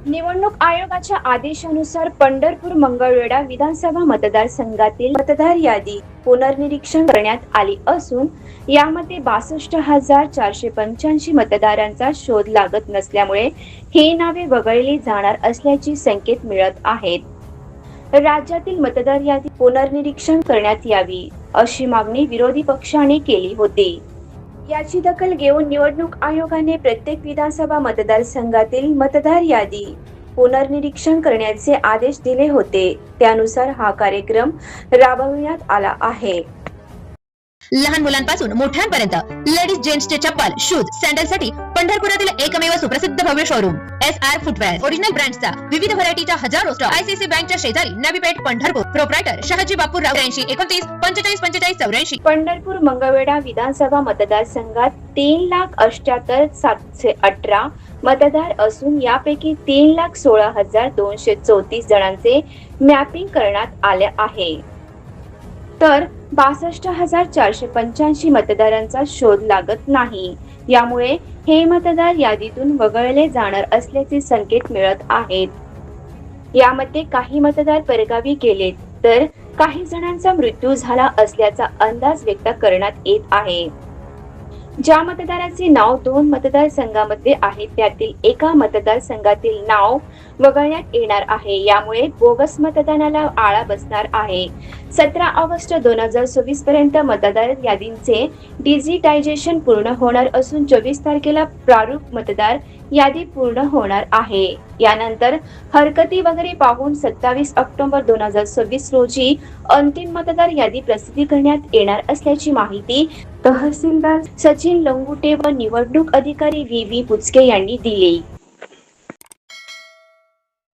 निवडणूक आयोगाच्या आदेशानुसार पंढरपूर मंगळवेढा विधानसभा मतदारसंघातील मतदार यादी पुनर्निरीक्षण करण्यात आली असून यामध्ये 62,485 मतदारांचा शोध लागत नसल्यामुळे ही नावे वगळली जाणार असल्याची संकेत मिळत आहेत। राज्यातील मतदार यादी पुनर्निरीक्षण करण्यात यावी अशी मागणी विरोधी पक्षाने केली होती। याची दखल घेऊन निवडणूक आयोगाने प्रत्येक विधानसभा मतदारसंघातील मतदार यादी पुनर्निरीक्षण करण्याचे आदेश दिले होते। त्यानुसार हा कार्यक्रम राबविण्यात आला आहे। लहान मुलांपासून मोठ्यांपर्यंत लेडीज जेंट्सचे चप्पल, शूज, सॅन्डल साठी पंढरपुरातील एकमेव सुप्रसिद्ध भव्य शोरूम SR फुटवेअर। ओरिजिनल ब्रँड्सचा विविध व्हरायटीच्या हजारो स्टॉक ICC बँकच्या शेजारी नवी पेठ पंढरपूर। प्रोप्रायटर शहाजी बापूराव 83 29 45 45 84। पंढरपूर मंगळवेढा विधानसभा मतदारसंघात 3,78,718 मतदार असून यापैकी 3,16,234 जणांचे मॅपिंग करण्यात आले आहे, तर 62,485 मतदारांचा शोध लागत नाही। यामुळे हे मतदार यादीतून वगळले जाणार असल्याचे संकेत मिळत आहेत। यामध्ये काही मतदार परगावी गेलेत, तर काही जणांचा मृत्यू झाला असल्याचा अंदाज व्यक्त करण्यात येत आहे। ज्या मतदाराचे नाव 2 मतदारसंघामध्ये आहे त्यातील एका मतदारसंघातील नाव वगळण्यात येणार आहे। यामुळे बोगस मतदानाला आळा बसणार आहे। 17 ऑगस्ट 2024 पर्यंत मतदार यादींचे डिजिटायझेशन पूर्ण होणार असून 24 तारखेला प्रारूप मतदार यादी पूर्ण होणार आहे। यानंतर हरकती वगैरे पाहून 27 ऑक्टोबर 2026 रोजी अंतिम मतदार यादी प्रसिद्ध करण्यात येणार असल्याची माहिती तहसीलदार सचिन लंगुटे व निवडणूक अधिकारी VV पुचके यांनी दिली।